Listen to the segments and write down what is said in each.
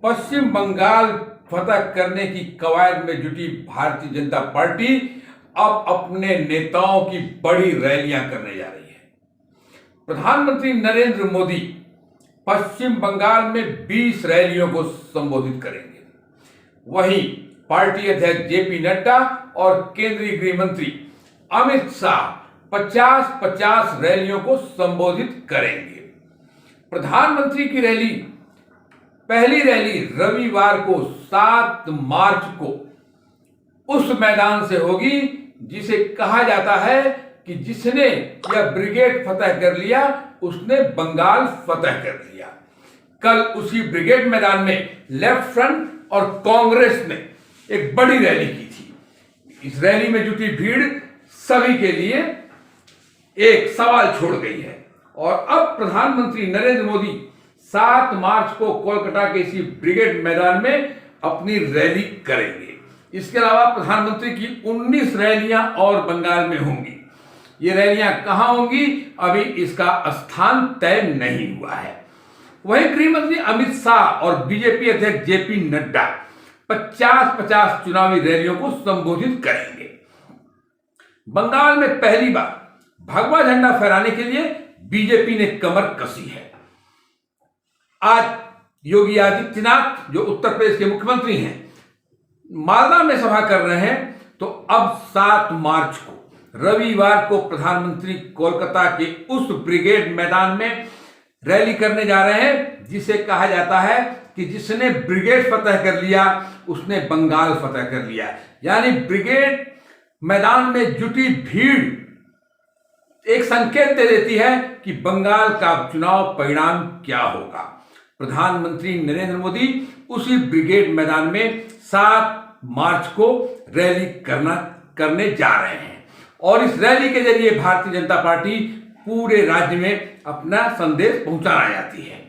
पश्चिम बंगाल फतह करने की कवायद में जुटी भारतीय जनता पार्टी अब अपने नेताओं की बड़ी रैलियां करने जा रही है। प्रधानमंत्री नरेंद्र मोदी पश्चिम बंगाल में 20 रैलियों को संबोधित करेंगे। वहीं पार्टी अध्यक्ष जेपी नड्डा और केंद्रीय गृह मंत्री अमित शाह 50-50 रैलियों को संबोधित करेंगे। प्रधानमंत्री की पहली रैली रविवार को 7 मार्च को उस मैदान से होगी जिसे कहा जाता है कि जिसने यह ब्रिगेड फतह कर लिया उसने बंगाल फतह कर लिया। कल उसी ब्रिगेड मैदान में लेफ्ट फ्रंट और कांग्रेस ने एक बड़ी रैली की थी। इस रैली में जुटी भीड़ सभी के लिए एक सवाल छोड़ गई है और अब प्रधानमंत्री नरेंद्र मोदी 7 मार्च को कोलकाता के इसी ब्रिगेड मैदान में अपनी रैली करेंगे। इसके अलावा प्रधानमंत्री की 19 रैलियां और बंगाल में होंगी। ये रैलियां कहां होंगी अभी इसका स्थान तय नहीं हुआ है। वहीं गृह मंत्री अमित शाह और बीजेपी अध्यक्ष जेपी नड्डा 50-50 चुनावी रैलियों को संबोधित करेंगे। बंगाल में पहली बार भगवा झंडा फहराने के लिए बीजेपी ने कमर कसी है। आज योगी आदित्यनाथ जो उत्तर प्रदेश के मुख्यमंत्री हैं मालदा में सभा कर रहे हैं, तो अब 7 मार्च को रविवार को प्रधानमंत्री कोलकाता के उस ब्रिगेड मैदान में रैली करने जा रहे हैं जिसे कहा जाता है कि जिसने ब्रिगेड फतह कर लिया उसने बंगाल फतह कर लिया। यानी ब्रिगेड मैदान में जुटी भीड़ एक संकेत दे देती है कि बंगाल का चुनाव परिणाम क्या होगा। प्रधानमंत्री नरेंद्र मोदी उसी ब्रिगेड मैदान में 7 मार्च को रैली करने जा रहे हैं और इस रैली के जरिए भारतीय जनता पार्टी पूरे राज्य में अपना संदेश पहुंचाना चाहती है।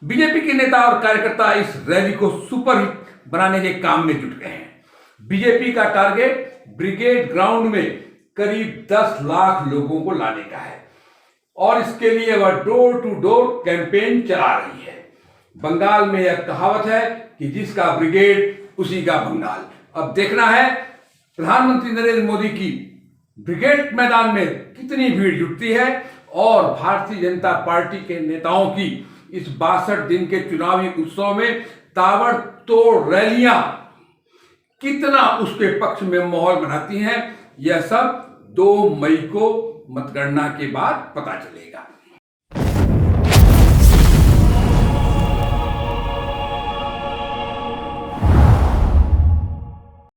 बीजेपी के नेता और कार्यकर्ता इस रैली को सुपरहिट बनाने के काम में जुट गए हैं। बीजेपी का टारगेट ब्रिगेड ग्राउंड में करीब 10 लाख लोगों को लाने का है और इसके लिए वह डोर टू डोर कैंपेन चला रही है। बंगाल में यह कहावत है कि जिसका ब्रिगेड उसी का बंगाल। अब देखना है प्रधानमंत्री नरेंद्र मोदी की ब्रिगेड मैदान में कितनी भीड़ जुटती है और भारतीय जनता पार्टी के नेताओं की इस 62 दिन के चुनावी उत्सव में ताबड़तोड़ रैलियां कितना उसके पक्ष में माहौल बनाती हैं। यह सब 2 मई को मतगणना के बाद पता चलेगा।